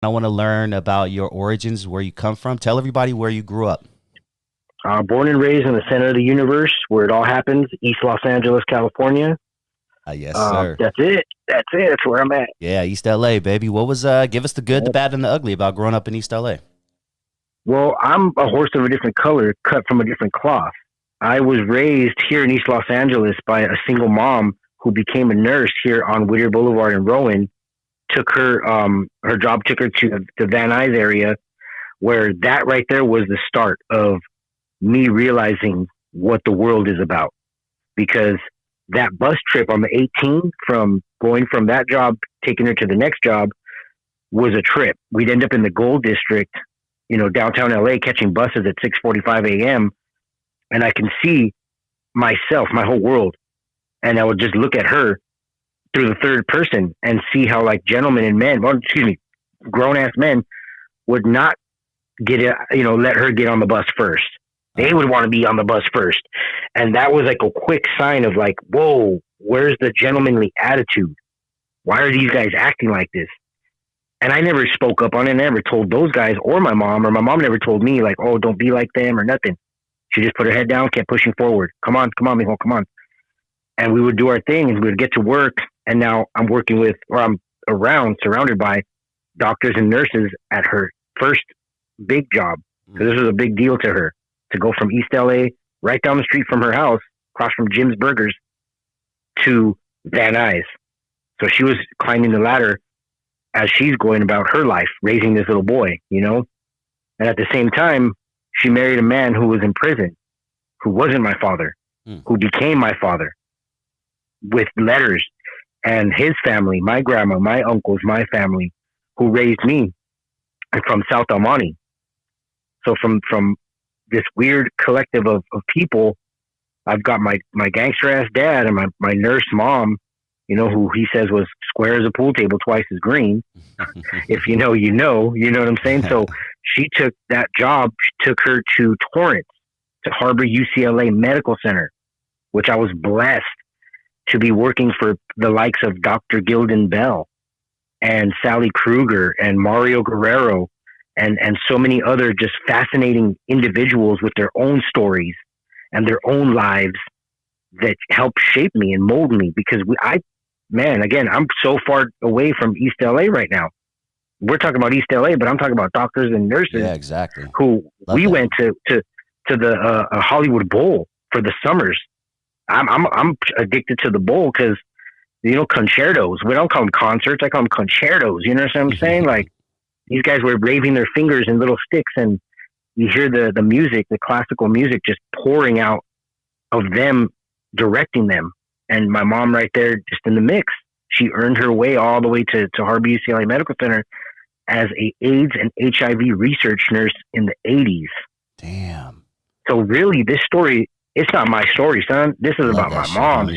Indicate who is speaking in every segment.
Speaker 1: I want to learn about your origins, where you come from. Tell everybody where you grew up.
Speaker 2: Born and raised in the center of the universe, where it all happens, East Los Angeles, California.
Speaker 1: Yes, sir.
Speaker 2: That's it. That's it. That's where I'm at.
Speaker 1: Yeah, East LA, baby. What was give us the good, the bad, and the ugly about growing up in East LA?
Speaker 2: Well, I'm a horse of a different color, cut from a different cloth. I was raised here in East Los Angeles by a single mom who became a nurse here on Whittier Boulevard in Rowan. Took her her job took her to the Van Nuys area, where that right there was the start of me realizing what the world is about. Because that bus trip on the 18 from going from that job, taking her to the next job, was a trip. We'd end up in the Gold District, downtown LA, catching buses at 6:45 a.m. And I can see myself, my whole world. And I would just look at her through the third person and see how, like, gentlemen and men, grown ass men would not let her get on the bus first. They would want to be on the bus first. And that was like a quick sign of like, whoa, where's the gentlemanly attitude? Why are these guys acting like this? And I never spoke up on it. I never told those guys or my mom never told me like, oh, don't be like them or nothing. She just put her head down, kept pushing forward. Come on, mijo, come on. And we would do our thing and we would get to work. And now I'm surrounded by doctors and nurses at her first big job. So this was a big deal to her to go from East LA, right down the street from her house, across from Jim's Burgers, to Van Nuys. So she was climbing the ladder as she's going about her life, raising this little boy, And at the same time, she married a man who was in prison, who wasn't my father, who became my father, with letters, and his family, my grandma, my uncles, my family, who raised me, and from South El Monte. So from this weird collective of people, I've got my gangster ass dad and my nurse mom, who he says was square as a pool table, twice as green. If you know what I'm saying? So she took that job, took her to Torrance, to Harbor UCLA Medical Center, which I was blessed to be working for the likes of Dr. Gildan Bell and Sally Kruger and Mario Guerrero and so many other just fascinating individuals with their own stories and their own lives that helped shape me and mold me. Because I'm so far away from East LA right now. We're talking about East LA, but I'm talking about doctors and nurses.
Speaker 1: Yeah, exactly.
Speaker 2: Who went to the Hollywood Bowl for the summers. I'm addicted to the bowl because, concertos. We don't call them concerts. I call them concertos. You know what I'm saying? Like, these guys were waving their fingers in little sticks, and you hear the music, the classical music, just pouring out of them directing them. And my mom right there, just in the mix. She earned her way all the way to Harbor UCLA Medical Center as a AIDS and HIV research nurse in the 80s.
Speaker 1: Damn.
Speaker 2: So really, this story, it's not my story, son. This is about my mom's,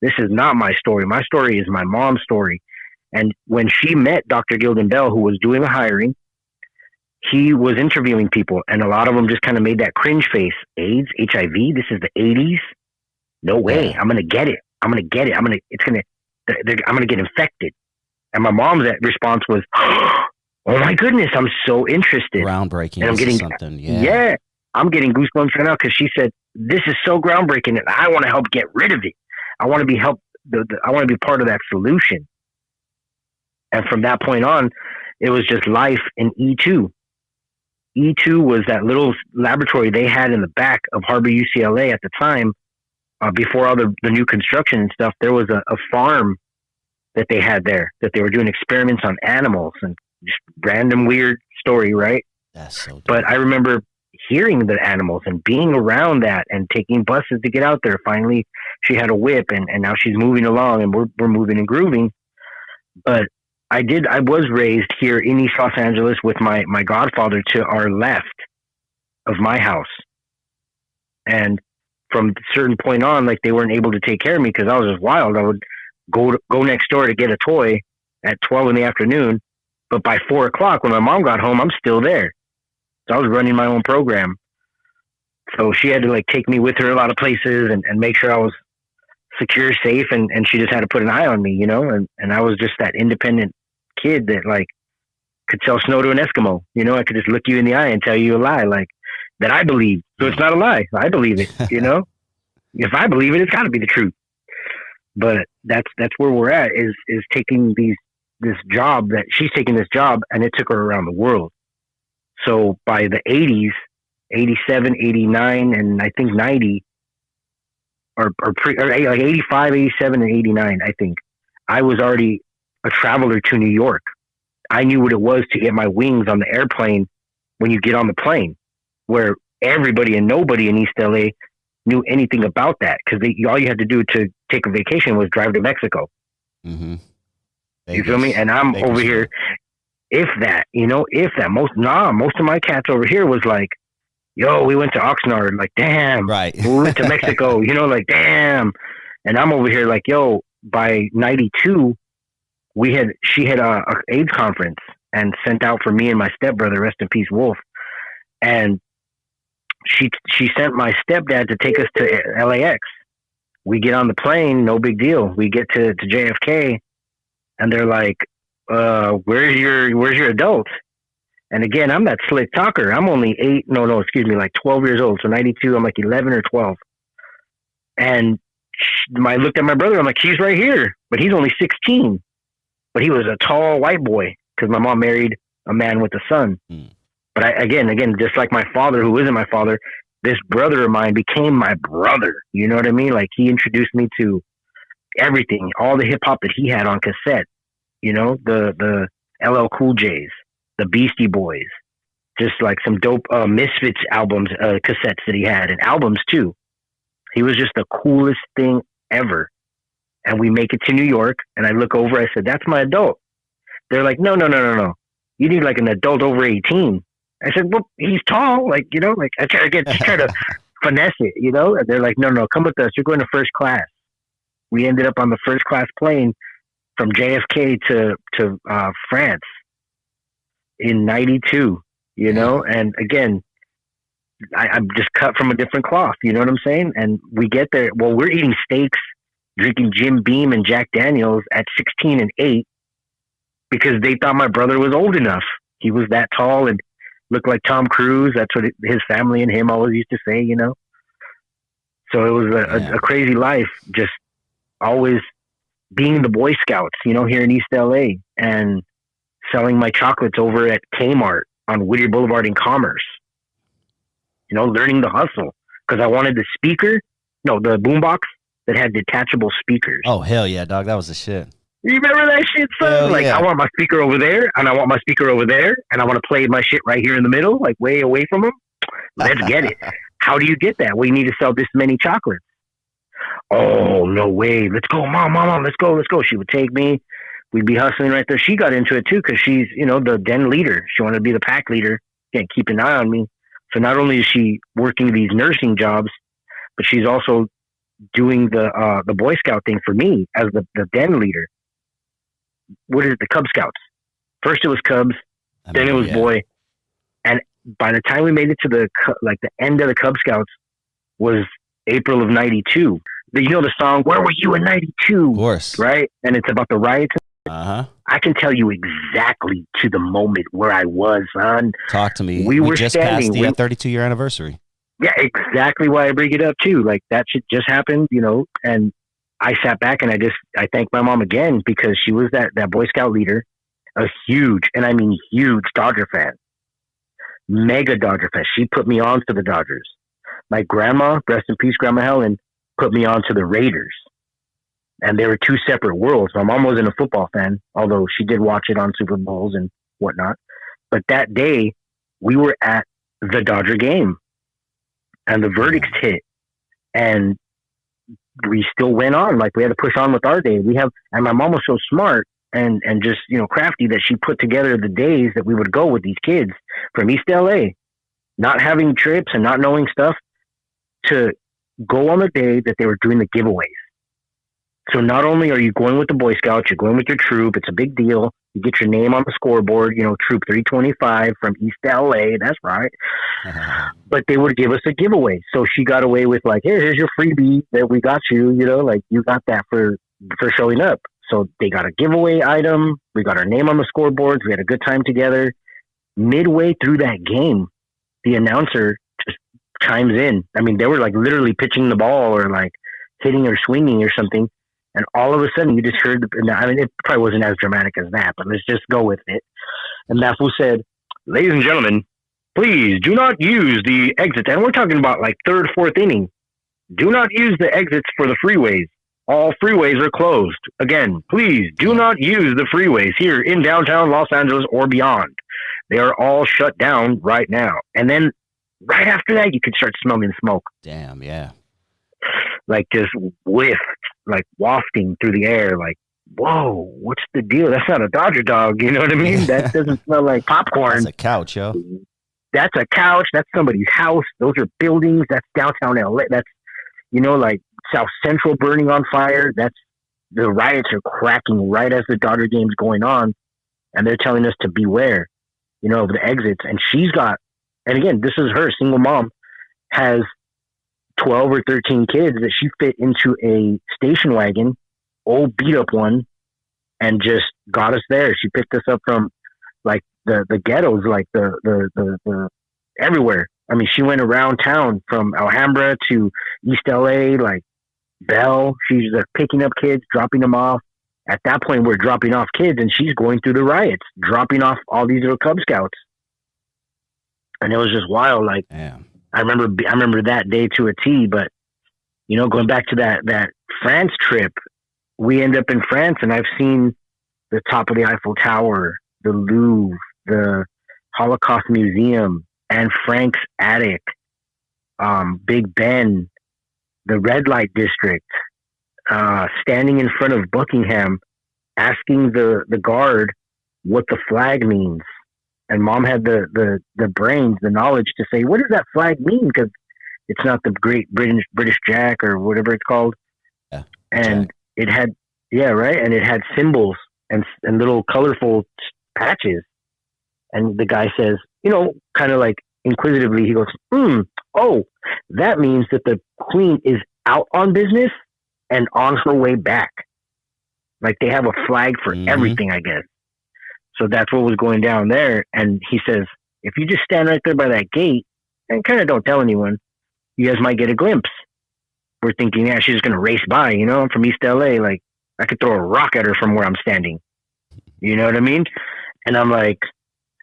Speaker 2: This is not my story. My story is my mom's story. And when she met Dr. Gildan Bell, who was doing the hiring, he was interviewing people, and a lot of them just kind of made that cringe face. AIDS, HIV, this is the 80s? No way. I'm going to get it. I'm going to get it. I'm going to get infected. And my mom's response was, oh my goodness, I'm so interested.
Speaker 1: Groundbreaking.
Speaker 2: And I'm getting
Speaker 1: something.
Speaker 2: Yeah. I'm getting goosebumps right now because she said, this is so groundbreaking and I want to help get rid of it. I want to be I want to be part of that solution. And from that point on, it was just life in E2. E2 was that little laboratory they had in the back of Harbor UCLA at the time, before all the new construction and stuff. There was a farm that they had there, that they were doing experiments on animals, and just random weird story, right?
Speaker 1: That's so dope.
Speaker 2: But I remember hearing the animals and being around that and taking buses to get out there. Finally, she had a whip, and now she's moving along, and we're moving and grooving. But I was raised here in East Los Angeles with my godfather to our left of my house. And from a certain point on, like, they weren't able to take care of me because I was just wild. I would go next door to get a toy at 12 in the afternoon. But by 4 o'clock, when my mom got home, I'm still there. So I was running my own program. So she had to, like, take me with her a lot of places and make sure I was secure, safe. And she just had to put an eye on me, And I was just that independent kid that, like, could sell snow to an Eskimo. You know, I could just look you in the eye and tell you a lie, like that I believe. So it's not a lie. I believe it. You know, if I believe it, it's got to be the truth. But that's where we're at. Is taking this job that she's taking this job, and it took her around the world. So by the 80s, 87, 89, and I think 90, or like 85, 87, and 89, I think I was already a traveler to New York. I knew what it was to get my wings on the airplane when you get on the plane, where everybody and nobody in East LA knew anything about that, because all you had to do to take a vacation was drive to Mexico.
Speaker 1: Mm-hmm.
Speaker 2: You feel me? And I'm over here, if that, most of my cats over here was like, yo, we went to Oxnard, like, damn.
Speaker 1: Right.
Speaker 2: We went to Mexico, like, damn. And I'm over here like, yo, by 92, she had a AIDS conference and sent out for me and my stepbrother, rest in peace, Wolf. And she sent my stepdad to take us to LAX. We get on the plane, no big deal. We get to JFK, and they're like, where's your adult? And again, I'm that slick talker. I'm only 12 years old. So 92, I'm like 11 or 12. And I looked at my brother. I'm like, he's right here, but he's only 16. But he was a tall white boy, because my mom married a man with a son. Mm. But again, just like my father, who isn't my father, this brother of mine became my brother. You know what I mean? Like, he introduced me to everything, all the hip hop that he had on cassette. The LL Cool J's, the Beastie Boys, just like some dope Misfits albums, cassettes that he had, and albums too. He was just the coolest thing ever. And we make it to New York, and I look over, I said, that's my adult. They're like, no. You need like an adult over 18. I said, well, he's tall, I try to finesse it, And they're like, no, come with us. You're going to first class. We ended up on the first class plane from JFK to France in 92, And again, I'm just cut from a different cloth. You know what I'm saying? And we get there. Well, we're eating steaks, drinking Jim Beam and Jack Daniels at 16 and 8 because they thought my brother was old enough. He was that tall and looked like Tom Cruise. That's what his family and him always used to say, So it was a crazy life, just always being the Boy Scouts, here in East LA, and selling my chocolates over at Kmart on Whittier Boulevard in Commerce. Learning the hustle, because I wanted the boombox that had detachable speakers.
Speaker 1: Oh, hell yeah, dog. That was the shit.
Speaker 2: You remember that shit, son?
Speaker 1: Hell yeah.
Speaker 2: I want my speaker over there, and I want my speaker over there, and I want to play my shit right here in the middle, like way away from them. Let's get it. How do you get that? Well, you need to sell this many chocolates. Oh, no way. Let's go, mom, let's go. She would take me. We'd be hustling right there. She got into it too, because she's, the den leader. She wanted to be the pack leader. Can't keep an eye on me. So not only is she working these nursing jobs, but she's also doing the Boy Scout thing for me as the den leader. What is it? The Cub Scouts. First it was Cubs, then it was Boy. And by the time we made it to the end of the Cub Scouts was April of 92. The song, Where Were You in 92?
Speaker 1: Of course.
Speaker 2: Right? And it's about the riots.
Speaker 1: Uh-huh.
Speaker 2: I can tell you exactly to the moment where I was, son.
Speaker 1: Talk to me.
Speaker 2: We were
Speaker 1: just
Speaker 2: standing,
Speaker 1: passed the 32-year anniversary.
Speaker 2: Yeah, exactly why I bring it up too. Like, that shit just happened, and I sat back and I thanked my mom again, because she was that Boy Scout leader, a huge, and I mean huge Dodger fan, mega Dodger fan. She put me on to the Dodgers. My grandma, rest in peace, Grandma Helen, put me on to the Raiders. And they were two separate worlds. My mom wasn't a football fan, although she did watch it on Super Bowls and whatnot. But that day, we were at the Dodger game, and the verdicts hit, and we still went on. Like, we had to push on with our day. And my mom was so smart and just, crafty, that she put together the days that we would go with these kids from East LA, not having trips and not knowing stuff, to go on the day that they were doing the giveaways. So not only are you going with the Boy Scouts, you're going with your troop. It's a big deal. You get your name on the scoreboard, Troop 325 from East LA. That's right. But they would give us a giveaway. So she got away with, like, hey, here's your freebie that we got you, you got that for showing up. So they got a giveaway item. We got our name on the scoreboards. We had a good time together. Midway through that game, the announcer just chimes in. I mean, they were like literally pitching the ball or like hitting or swinging or something. And all of a sudden you just heard, I mean, it probably wasn't as dramatic as that, but let's just go with it. And that fool said, "Ladies and gentlemen, please do not use the exits." And we're talking about like third, fourth inning. "Do not use the exits for the freeways. All freeways are closed. Again, please do not use the freeways here in downtown Los Angeles or beyond. They are all shut down right now." And then right after that, you could start smelling smoke.
Speaker 1: Damn, yeah.
Speaker 2: Like just whiff, like wafting through the air. Like, whoa, what's the deal? That's not a Dodger dog. You know what I mean? That doesn't smell like popcorn.
Speaker 1: That's a couch, yo.
Speaker 2: That's a couch. That's somebody's house. Those are buildings. That's downtown LA. That's, you know, like South Central burning on fire. That's, the riots are cracking right as the Dodger game's going on. And they're telling us to beware, you know, of the exits. And she's got, and again, this is her, single mom, has 12 or 13 kids that she fit into a station wagon, old beat up one, and just got us there. She picked us up from like the ghettos, like the everywhere. I mean, she went around town from Alhambra to East LA, like Bell. She's picking up kids, dropping them off. At that point, we're dropping off kids, and she's going through the riots, dropping off all these little Cub Scouts. And it was just wild. Like,
Speaker 1: Damn.
Speaker 2: I remember that day to a T. But you know, going back to that France trip, we end up in France, and I've seen the top of the Eiffel Tower, the Louvre, the Holocaust Museum, Anne Frank's attic, Big Ben, the red light district, standing in front of Buckingham, asking the guard what the flag means. And mom had the brains, the knowledge to say, what does that flag mean? Because it's not the great British Jack or whatever it's called.
Speaker 1: Yeah,
Speaker 2: and
Speaker 1: Jack.
Speaker 2: It had, yeah, right. And it had symbols and little colorful patches. And the guy says, you know, kind of like inquisitively, he goes, "Oh, that means that the queen is out on business and on her way back." Like they have a flag for everything, I guess. So that's what was going down there. And he says, if you just stand right there by that gate and kind of don't tell anyone, you guys might get a glimpse. We're thinking, yeah, she's just going to race by, you know, I'm from East LA. Like I could throw a rock at her from where I'm standing. You know what I mean? And I'm like,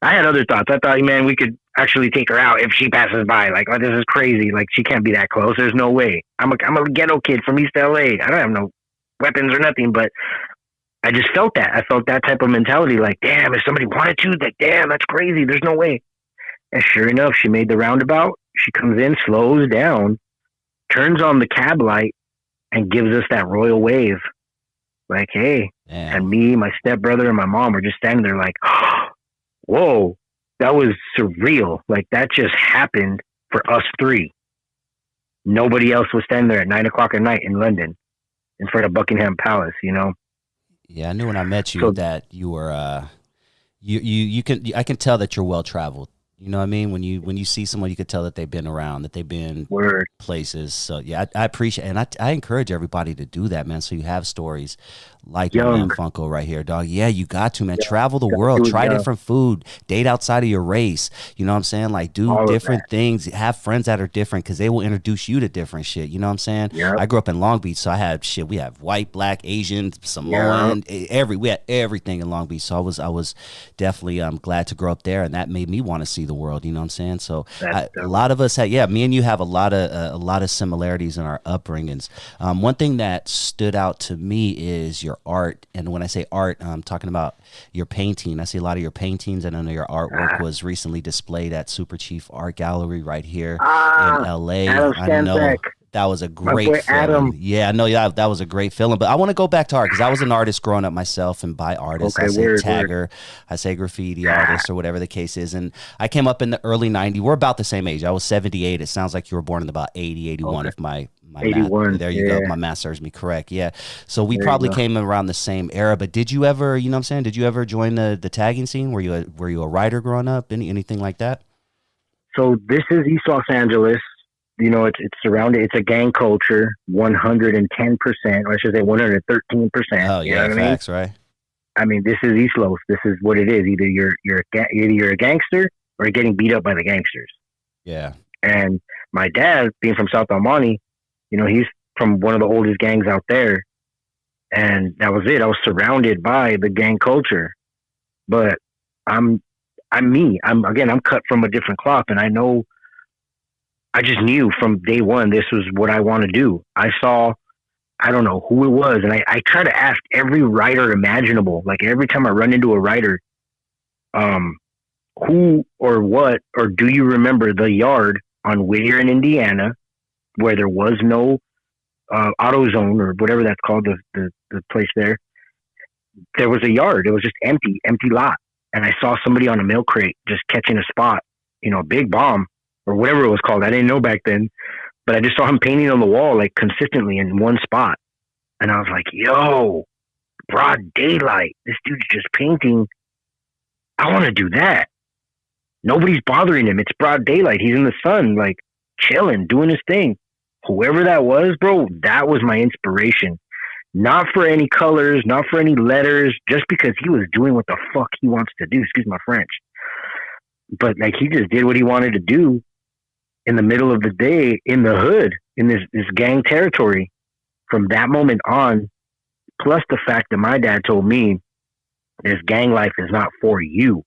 Speaker 2: I had other thoughts. I thought, man, we could actually take her out if she passes by. Like, oh, this is crazy. Like she can't be that close. There's no way. I'm a ghetto kid from East LA. I don't have no weapons or nothing, but I just felt that. I felt that type of mentality. Like, damn, if somebody wanted to, like, damn, that's crazy. There's no way. And sure enough, she made the roundabout. She comes in, slows down, turns on the cab light, and gives us that royal wave. Like, hey.
Speaker 1: Damn.
Speaker 2: And me, my stepbrother, and my mom were just standing there like, whoa, that was surreal. Like, that just happened for us three. Nobody else was standing there at 9:00 at night in London in front of Buckingham Palace, you know?
Speaker 1: Yeah, I knew when I met you that you were I can tell that you're well traveled. You know what I mean? When you see someone, you could tell that they've been around, that they've been places. So yeah, I appreciate, and I encourage everybody to do that, man. So you have stories like my man Funko right here, dog. Yeah, you got to, man. Travel the world, try different food, date outside of your race. You know what I'm saying? Like do all different things. Have friends that are different because they will introduce you to different shit. You know what I'm saying? Yep. I grew up in Long Beach, so I had shit. We have white, black, Asian, Samoan, we had everything in Long Beach. So I was definitely glad to grow up there, and that made me want to see the world. You know what I'm saying? So a lot of us had, me and you have a lot of similarities in our upbringings. One thing that stood out to me is your art. And when I say art, I'm talking about your painting. I see a lot of your paintings, and I know your artwork was recently displayed at Super Chief Art Gallery right here in LA. I know that was a great feeling. Yeah, I know that was a great feeling. But I want to go back to art because I was an artist growing up myself, and by artist, I say tagger, I say graffiti artist, or whatever the case is. And I came up in the early 90s. We're about the same age. I was 78. It sounds like you were born in about 80, 81, if my
Speaker 2: 81.
Speaker 1: Math, there you go. My math serves me correct. Yeah. So we probably came around the same era. But did you ever, you know what I'm saying? Did you ever join the tagging scene? Were you a writer growing up? Anything like that?
Speaker 2: So this is East Los Angeles. it's surrounded. It's a gang culture, 110%, or I should say 113%.
Speaker 1: Oh yeah, facts, right?
Speaker 2: I mean, this is East Los. This is what it is. Either you're a gangster or you're getting beat up by the gangsters.
Speaker 1: Yeah.
Speaker 2: And my dad, being from South Almani, he's from one of the oldest gangs out there. And that was it. I was surrounded by the gang culture. But I'm me. I'm cut from a different cloth. And I just knew from day one, this was what I want to do. I don't know who it was. And I try to ask every writer imaginable. Like every time I run into a writer, who or what, or do you remember the yard on Whittier in Indiana where there was no AutoZone or whatever that's called, the place there? There was a yard. It was just empty lot. And I saw somebody on a milk crate just catching a spot, a big bomb or whatever it was called. I didn't know back then, but I just saw him painting on the wall, like consistently in one spot. And I was like, yo, broad daylight. This dude's just painting. I want to do that. Nobody's bothering him. It's broad daylight. He's in the sun, like chilling, doing his thing. Whoever that was, bro, that was my inspiration. Not for any colors, not for any letters, just because he was doing what the fuck he wants to do. Excuse my French. But like he just did what he wanted to do in the middle of the day in the hood, in this gang territory. From that moment on, plus the fact that my dad told me this gang life is not for you.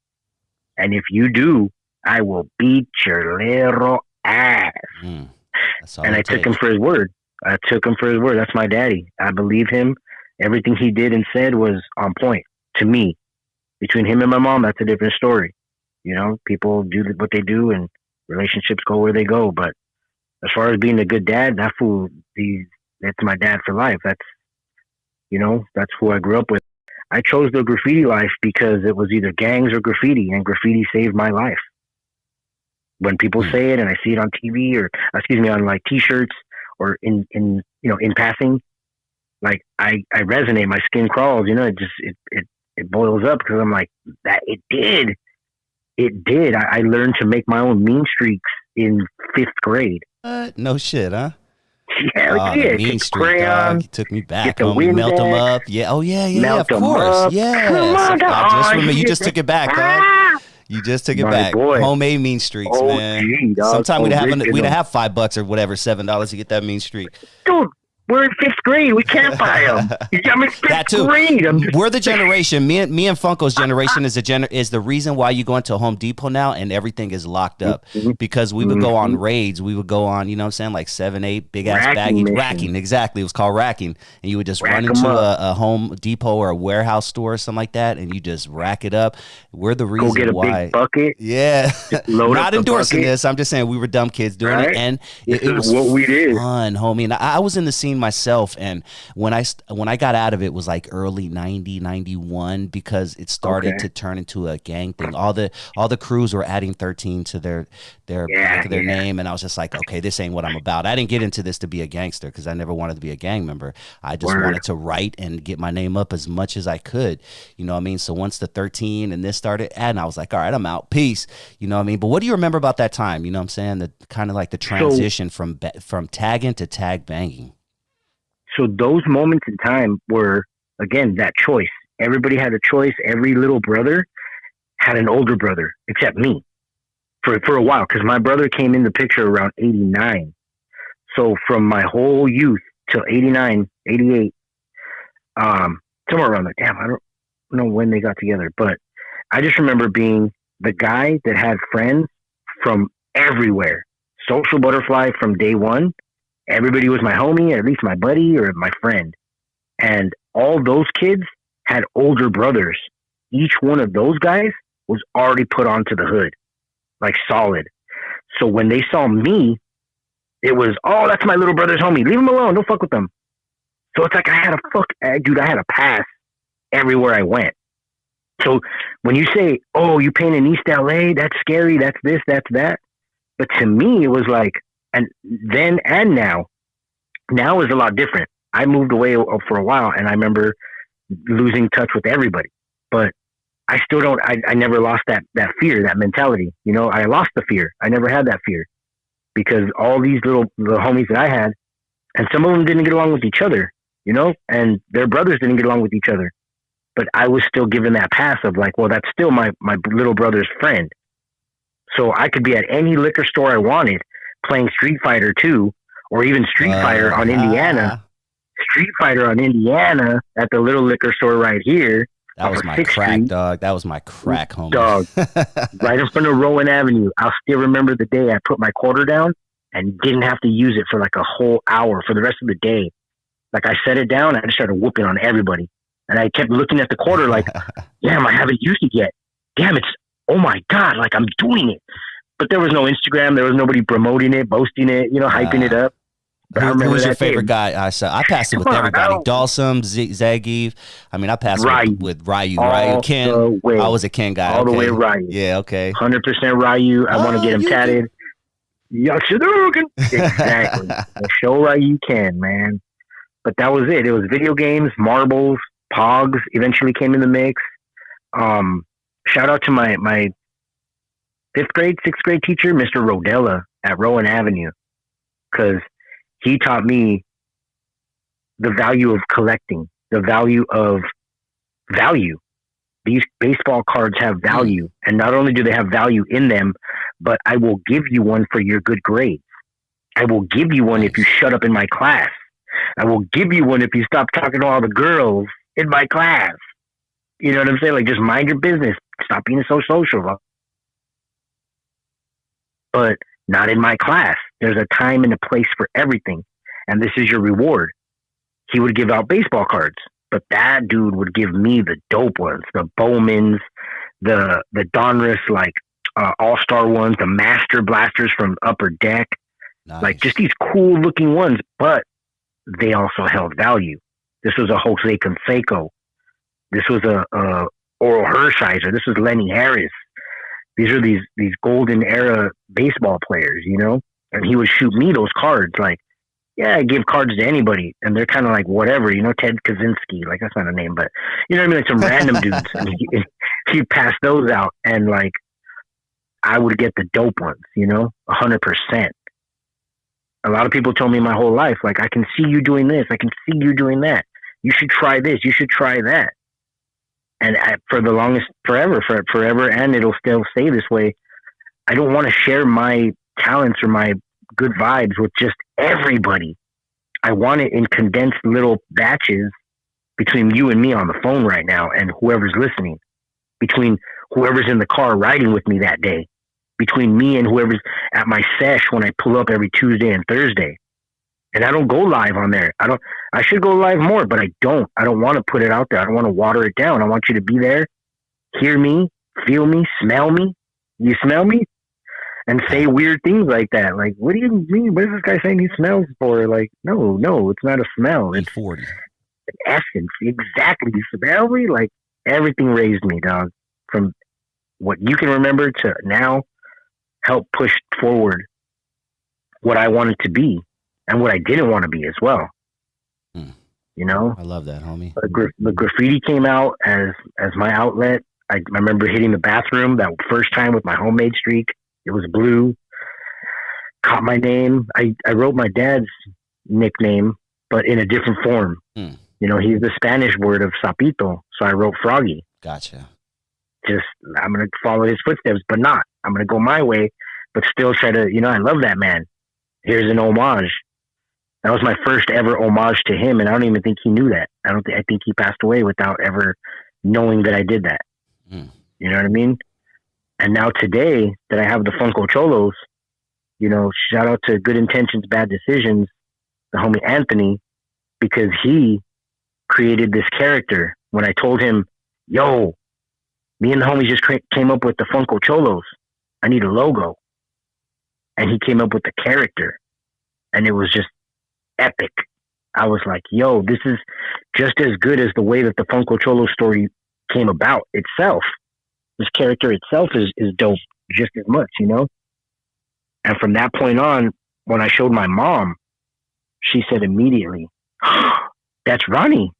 Speaker 2: And if you do, I will beat your little ass. And I took him for his word. That's my daddy. I believe him. Everything he did and said was on point to me. Between him and my mom, that's a different story. People do what they do and relationships go where they go. But as far as being a good dad, that's my dad for life. That's who I grew up with. I chose the graffiti life because it was either gangs or graffiti, and graffiti saved my life. When people say it and I see it on TV on like t-shirts or in passing, like I resonate, my skin crawls, it boils up because I'm like, that it did. I learned to make my own mean streaks in 5th grade.
Speaker 1: No shit, huh?
Speaker 2: Yeah,
Speaker 1: the mean streak, dog. You took me back. Melt them up. Yeah. Oh, yeah. Of course. Yeah. I just remember. You just took it back, dog. You just took it back. Boy. Homemade mean streaks, man. Sometimes we'd have $5 or whatever, $7 to get that mean streak.
Speaker 2: Dude, we're in 5th grade. We can't buy them. I'm in 5th grade.
Speaker 1: We're the generation. Me and Funko's generation is the reason why you go into Home Depot now and everything is locked up, because we would go on raids. We would go on, like 7, 8 big ass baggies. Racking, exactly. It was called racking, and you would just run into a Home Depot or a warehouse store or something like that, and you just rack it up. We're the reason
Speaker 2: go get
Speaker 1: why.
Speaker 2: Big bucket.
Speaker 1: Yeah, not endorsing this. I'm just saying we were dumb kids doing it, and it was what we did. Fun, homie. And I was in the scene myself, and when I got out of it was like early 90, 91, because it started to turn into a gang thing. All the crews were adding 13 to their name, and I was just like, okay, this ain't what I'm about. I didn't get into this to be a gangster because I never wanted to be a gang member. I just wanted to write and get my name up as much as I could. You know what I mean? So once the 13 and this started adding, I was like, all right, I'm out. Peace. You know what I mean? But what do you remember about that time? You know what I'm saying? The kind of like the transition from tagging to tag banging.
Speaker 2: So those moments in time were, again, that choice. Everybody had a choice. Every little brother had an older brother, except me, for a while, because my brother came in the picture around 89. So from my whole youth till 89, 88, somewhere around there. Damn, I don't know when they got together, but I just remember being the guy that had friends from everywhere. Social butterfly from day one. Everybody was my homie, at least my buddy or my friend. And all those kids had older brothers. Each one of those guys was already put onto the hood, like solid. So when they saw me, it was, oh, that's my little brother's homie. Leave him alone. Don't fuck with them. So it's like I had a pass everywhere I went. So when you say, oh, you paint in East LA, that's scary, that's this, that's that. But to me, it was like, and then and now is a lot different. I moved away for a while, and I remember losing touch with everybody. But I still I never lost that fear, that mentality. I lost the fear. I never had that fear because all these the homies that I had, and some of them didn't get along with each other, you know, and their brothers didn't get along with each other. But I was still given that pass of like, well, that's still my little brother's friend. So I could be at any liquor store I wanted playing Street Fighter 2 or even Street Fighter on Indiana. Street Fighter on Indiana at the little liquor store right here.
Speaker 1: That was my crack, Street. Dog. That was my crack, homie.
Speaker 2: Dog. Right in front of Growin Avenue. I'll still remember the day I put my quarter down and didn't have to use it for like a whole hour for the rest of the day. Like I set it down and I just started whooping on everybody. And I kept looking at the quarter like, damn, I haven't used it yet. Damn, oh my God, like I'm doing it. But there was no Instagram. There was nobody promoting it, boasting it, you know, hyping it up.
Speaker 1: Who was your favorite guy? I passed it with everybody. Dalsum, Zagiv. I mean, I passed it with Ryu. Ryu, Ken. I was a Ken guy.
Speaker 2: All the way Ryu.
Speaker 1: Yeah, okay.
Speaker 2: 100% Ryu. I want to get him tatted. Yashidugan. Exactly. Show Ryu Ken, man. But that was it. It was video games, marbles, Pogs eventually came in the mix. Shout out to my 6th grade teacher, Mr. Rodella at Growin Avenue, because he taught me the value of collecting, the value of value. These baseball cards have value, and not only do they have value in them, but I will give you one for your good grades. I will give you one if you shut up in my class. I will give you one if you stop talking to all the girls in my class. You know what I'm saying? Like, just mind your business. Stop being so social. But not in my class. There's a time and a place for everything. And this is your reward. He would give out baseball cards, but that dude would give me the dope ones, the Bowmans, the Donruss, like all-star ones, the Master Blasters from Upper Deck. Nice. Like, just these cool looking ones, but they also held value. This was a Jose Canseco. This was a Oral Hershiser. This was Lenny Harris. These are these golden era baseball players, you know? And he would shoot me those cards. Like, yeah, I give cards to anybody. And they're kind of like, whatever, you know, Ted Kaczynski. Like, that's not a name, but, you know what I mean? Like some random dudes. And he'd pass those out. And, like, I would get the dope ones, you know, 100%. A lot of people told me my whole life, like, I can see you doing this. I can see you doing that. You should try this. You should try that. And for the longest, forever, and it'll still stay this way, I don't want to share my talents or my good vibes with just everybody. I want it in condensed little batches between you and me on the phone right now and whoever's listening, between whoever's in the car riding with me that day, between me and whoever's at my sesh when I pull up every Tuesday and Thursday. And I don't go live on there. I should go live more, but I don't want to put it out there. I don't want to water it down. I want you to be there, hear me, feel me, smell me. You smell me? And say weird things like that. Like, what do you mean? What is this guy saying he smells for? Like, no, it's not a smell. It's
Speaker 1: 40.
Speaker 2: An essence. Exactly. You smell me? Like, everything raised me, dog. From what you can remember to now, help push forward what I wanted to be. And what I didn't want to be as well. You know?
Speaker 1: I love that, homie.
Speaker 2: The graffiti came out as my outlet. I remember hitting the bathroom that first time with my homemade streak. It was blue. Caught my name. I wrote my dad's nickname, but in a different form. You know, he's the Spanish word of sapito. So I wrote Froggy.
Speaker 1: Gotcha.
Speaker 2: Just, I'm going to follow his footsteps, but not. I'm going to go my way, but still try to, you know, I love that man. Here's an homage. That was my first ever homage to him, and I don't even think he knew that. I think he passed away without ever knowing that I did that. You know what I mean? And now today that I have the Funko Cholos, you know, shout out to Good Intentions, Bad Decisions, the homie Anthony, because he created this character. When I told him, yo, me and the homies just came up with the Funko Cholos. I need a logo. And he came up with the character. And it was just epic. I was like, yo, this is just as good as the way that the Funko Cholo story came about itself. This character itself is dope just as much, you know? And from that point on, when I showed my mom, she said immediately, that's Ronnie.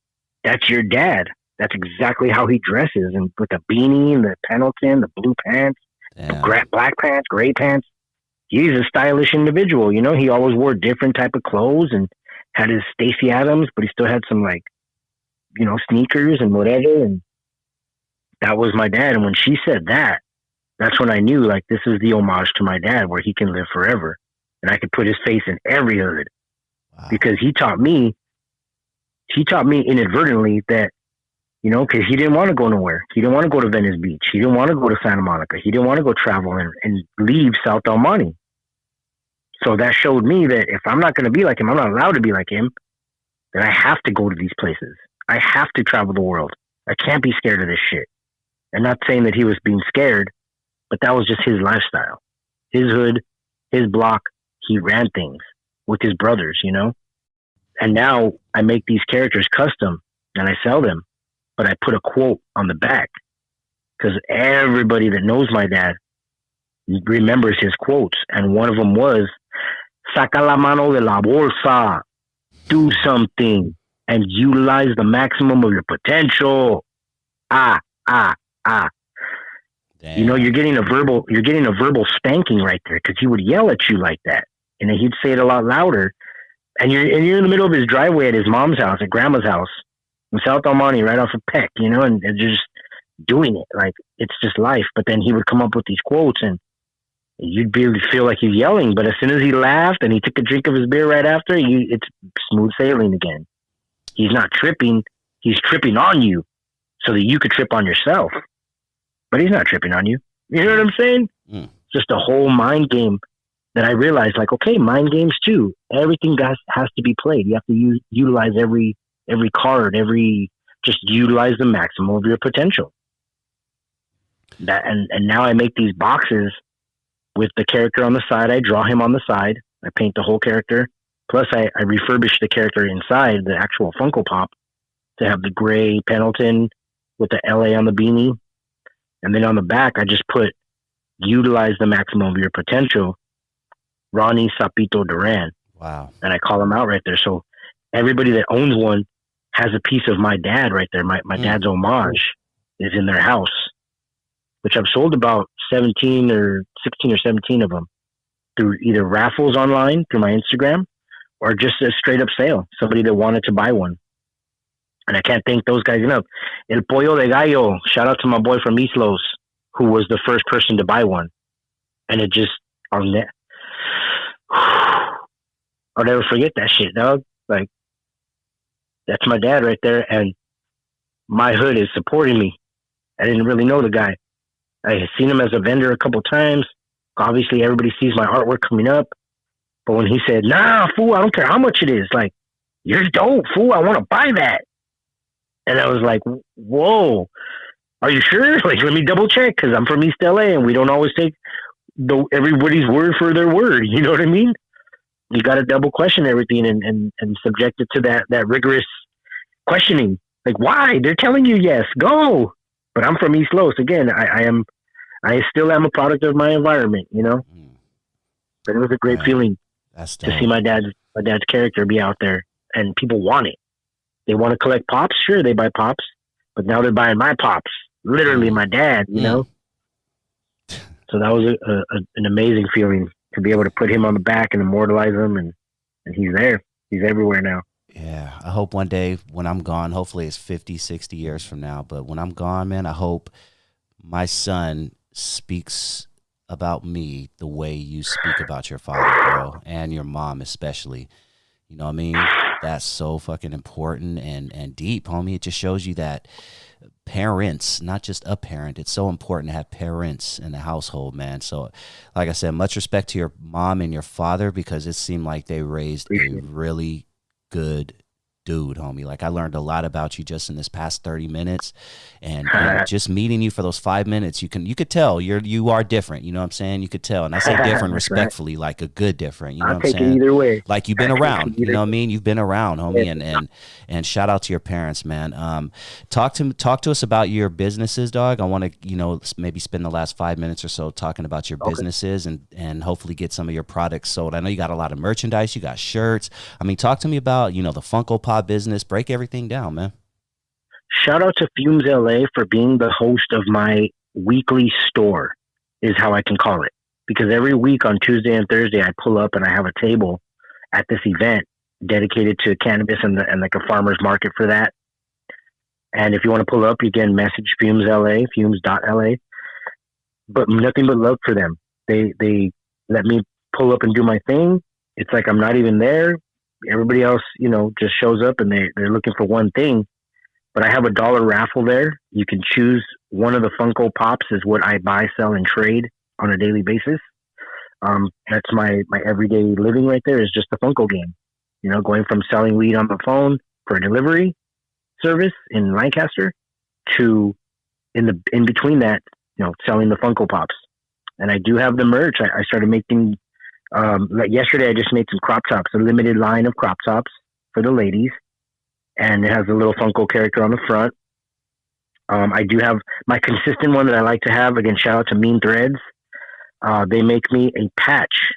Speaker 2: That's your dad. That's exactly how he dresses. And with the beanie and the Pendleton, the blue pants, the black pants, gray pants. he's a stylish individual. You know, he always wore different type of clothes and had his Stacey Adams, but he still had some like, you know, sneakers and whatever. And that was my dad. And when she said that, that's when I knew like this is the homage to my dad where he can live forever. And I could put his face in every hood. Wow. Because he taught me inadvertently that, you know, because he didn't want to go nowhere. He didn't want to go to Venice Beach. He didn't want to go to Santa Monica. He didn't want to go travel and leave South Del Monte. So that showed me that if I'm not going to be like him, I'm not allowed to be like him, then I have to go to these places. I have to travel the world. I can't be scared of this shit. I'm not saying that he was being scared, but that was just his lifestyle. His hood, his block, he ran things with his brothers, you know? And now I make these characters custom and I sell them, but I put a quote on the back because everybody that knows my dad remembers his quotes. And one of them was, saca la mano de la bolsa, do something and utilize the maximum of your potential. Damn. You know, you're getting a verbal spanking right there because he would yell at you like that. And then he'd say it a lot louder. And you're in the middle of his driveway at his mom's house, at grandma's house in South El Monte, right off of Peck, you know, and you're just doing it. Like, it's just life. But then he would come up with these quotes and you'd really feel like he's yelling. But as soon as he laughed and he took a drink of his beer right after, it's smooth sailing again. He's not tripping. He's tripping on you so that you could trip on yourself. But he's not tripping on you. You know what I'm saying? Mm. Just a whole mind game that I realized, like, okay, mind games too. Everything has to be played. You have to utilize every card, just utilize the maximum of your potential. That and now I make these boxes with the character on the side. I draw him on the side. I paint the whole character. Plus, I refurbish the character inside, the actual Funko Pop, to have the gray Pendleton with the LA on the beanie. And then on the back, I just put, utilize the maximum of your potential, Ronnie Sapito Duran.
Speaker 1: Wow.
Speaker 2: And I call him out right there. So everybody that owns one has a piece of my dad right there. My dad's homage is in their house, which I've sold about 16 or 17 of them through either raffles online through my Instagram or just a straight up sale. Somebody that wanted to buy one. And I can't thank those guys enough. El Pollo de Gallo, shout out to my boy from Islos, who was the first person to buy one. And it just, I'll never forget that shit, dog. Like, that's my dad right there. And my hood is supporting me. I didn't really know the guy. I had seen him as a vendor a couple times. Obviously, everybody sees my artwork coming up. But when he said, nah, fool, I don't care how much it is. Like, you're dope, fool. I want to buy that. And I was like, whoa, are you sure? Like, let me double check because I'm from East LA and we don't always take everybody's word for their word. You know what I mean? You got to double question everything and subject it to that rigorous questioning. Like, why? They're telling you yes, go. But I'm from East Los. Again, I still am a product of my environment, you know? But it was a great feeling to see my dad's character be out there and people want it. They want to collect pops. Sure, they buy pops, but now they're buying my pops. Literally, my dad. You know. So that was an amazing feeling to be able to put him on the back and immortalize him, and he's there. He's everywhere now.
Speaker 1: Yeah, I hope one day when I'm gone, hopefully it's 50, 60 years from now, but when I'm gone, man, I hope my son speaks about me the way you speak about your father, bro, and your mom especially. You know what I mean? That's so fucking important and deep, homie. It just shows you that parents, not just a parent, it's so important to have parents in the household, man. So, like I said, much respect to your mom and your father because it seemed like they raised a really good dude, homie. Like, I learned a lot about you just in this past 30 minutes and just meeting you for those 5 minutes, you could tell you are different. You know what I'm saying? You could tell. And I say different respectfully, right. Like a good different, you know what I'm saying?
Speaker 2: Either way.
Speaker 1: Like you've been around, you know what I mean? You've been around, homie. And shout out to your parents, man. Talk to us about your businesses, dog. I want to, maybe spend the last 5 minutes or so talking about your businesses and hopefully get some of your products sold. I know you got a lot of merchandise, you got shirts. I mean, talk to me about, the Funko Pop business. Break everything down, man.
Speaker 2: Shout out to Fumes LA for being the host of my weekly store, is how I can call it. because every week on Tuesday and Thursday, I pull up and I have a table at this event dedicated to cannabis and like a farmer's market for that. And if you want to pull up, you can message Fumes LA, fumes.la. But nothing but love for them. They let me pull up and do my thing. It's like I'm not even there. Everybody else, just shows up and they're looking for one thing. But I have a $1 raffle there. You can choose one of the Funko Pops is what I buy, sell, and trade on a daily basis. That's my everyday living right there is just the Funko game. Going from selling weed on the phone for a delivery service in Lancaster to in between that, selling the Funko Pops. And I do have the merch. I started making, like yesterday, I just made some crop tops, a limited line of crop tops for the ladies. And it has a little Funko character on the front. I do have my consistent one that I like to have. Again, shout out to Mean Threads. They make me a patch.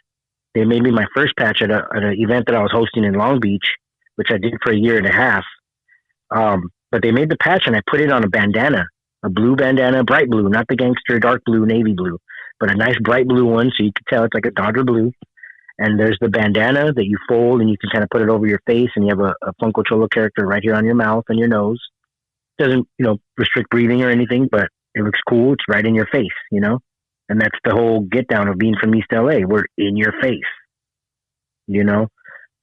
Speaker 2: They made me my first patch at an event that I was hosting in Long Beach, which I did for a year and a half. But they made the patch and I put it on a bandana, a blue bandana, bright blue, not the gangster dark blue, navy blue, but a nice bright blue one. So you can tell it's like a Dodger blue. And there's the bandana that you fold and you can kind of put it over your face and you have a Funko Cholo character right here on your mouth and your nose. Doesn't, restrict breathing or anything, but it looks cool. It's right in your face, and that's the whole get down of being from East LA. We're in your face,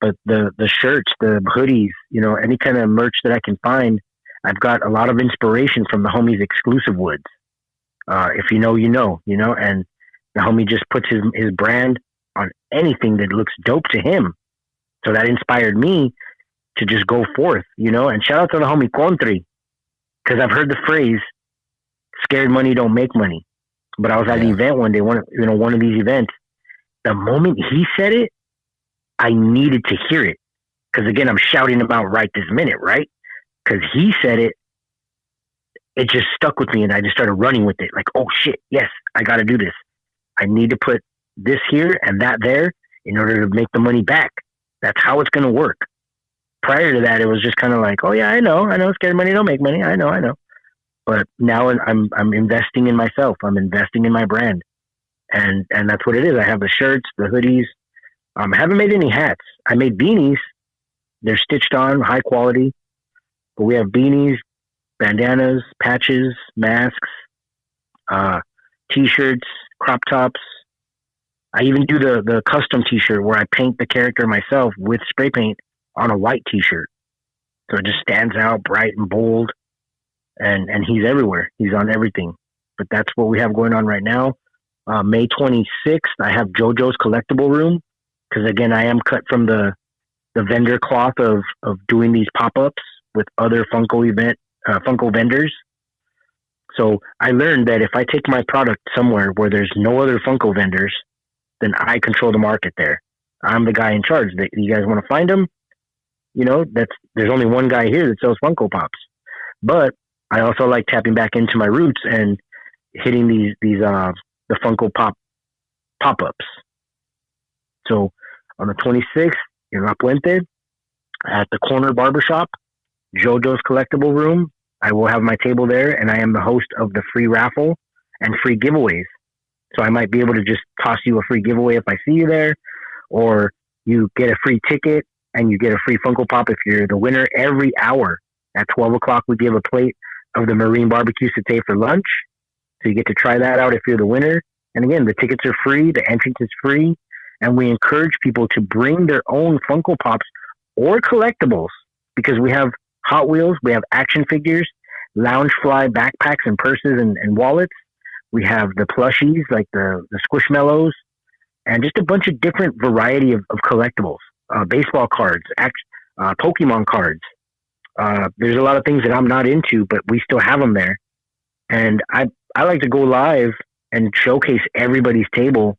Speaker 2: but the shirts, the hoodies, any kind of merch that I can find, I've got a lot of inspiration from the homies Exclusive Woods. If you know, and the homie just puts his brand on anything that looks dope to him. So that inspired me to just go forth, and shout out to the homie Contri, because I've heard the phrase, scared money don't make money. But I was at an event one day, one of these events. The moment he said it, I needed to hear it. Because again, I'm shouting about right this minute, right? Because he said it, it just stuck with me and I just started running with it. Like, oh shit, yes, I got to do this. I need to put this here and that there in order to make the money back. That's how it's going to work. Prior to that, it was just kind of like, oh yeah, I know, scared money don't make money. I know. But now I'm investing in myself. I'm investing in my brand. And that's what it is. I have the shirts, the hoodies. I haven't made any hats. I made beanies. They're stitched on, high quality. But we have beanies, bandanas, patches, masks, t-shirts, crop tops. I even do the custom t-shirt where I paint the character myself with spray paint on a white t-shirt. So it just stands out bright and bold. And he's everywhere. He's on everything. But that's what we have going on right now. May 26th, I have JoJo's Collectible Room. Because again, I am cut from the vendor cloth of doing these pop-ups with other Funko vendors. So I learned that if I take my product somewhere where there's no other Funko vendors, then I control the market there. I'm the guy in charge. You guys want to find them? There's only one guy here that sells Funko Pops. But I also like tapping back into my roots and hitting the Funko pop-ups. So on the 26th in La Puente at the corner barbershop, JoJo's Collectible Room, I will have my table there and I am the host of the free raffle and free giveaways. So I might be able to just toss you a free giveaway if I see you there, or you get a free ticket and you get a free Funko Pop if you're the winner. Every hour at 12 o'clock, we give a plate of the Marine barbecue satay for lunch. So you get to try that out if you're the winner. And again, the tickets are free. The entrance is free. And we encourage people to bring their own Funko Pops or collectibles because we have Hot Wheels, we have action figures, Loungefly backpacks and purses and wallets. We have the plushies like the Squishmallows and just a bunch of different variety of collectibles, baseball cards, Pokemon cards. There's a lot of things that I'm not into, but we still have them there. And I like to go live and showcase everybody's table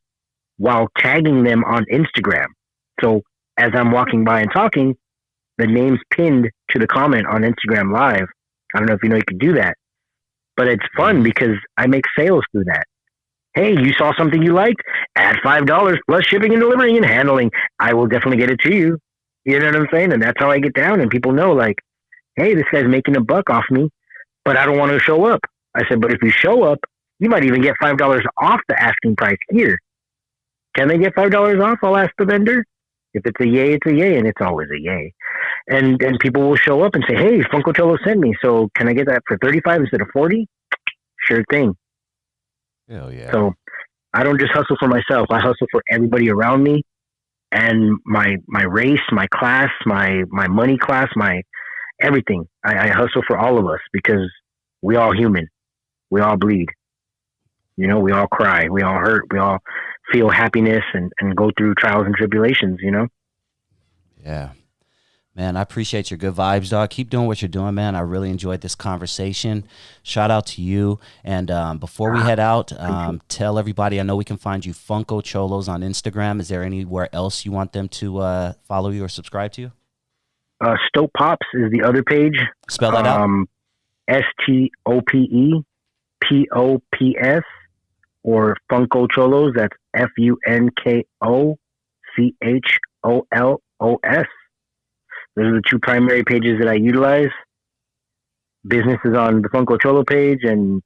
Speaker 2: while tagging them on Instagram. So as I'm walking by and talking, the name's pinned to the comment on Instagram Live. I don't know if you can do that, but it's fun because I make sales through that. Hey, you saw something you liked? Add $5 plus shipping and delivering and handling. I will definitely get it to you. You know what I'm saying? And that's how I get down. And people know like, hey, this guy's making a buck off me, but I don't want to show up. I said, but if you show up, you might even get $5 off the asking price here. Can they get $5 off? I'll ask the vendor. If it's a yay, it's a yay, and it's always a yay. And people will show up and say, hey, Funko Cholo sent me, so can I get that for 35 instead of 40? Sure thing.
Speaker 1: Hell yeah.
Speaker 2: So I don't just hustle for myself. I hustle for everybody around me and my race, my class, my money class, my everything. I hustle for all of us because we all human. We all bleed. You know, we all cry. We all hurt. We all feel happiness and go through trials and tribulations, you know?
Speaker 1: Yeah. Man, I appreciate your good vibes, dog. Keep doing what you're doing, man. I really enjoyed this conversation. Shout out to you. And before we head out, tell everybody, I know we can find you Funko Cholos on Instagram. Is there anywhere else you want them to follow you or subscribe to you?
Speaker 2: Stope Pops is the other page.
Speaker 1: Spell that out.
Speaker 2: STOPEPOPS or Funko Cholos. That's FUNKOCHOLOS. Those are the two primary pages that I utilize. Business is on the Funko Cholo page, and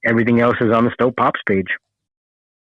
Speaker 2: everything else is on the Stope Pops page.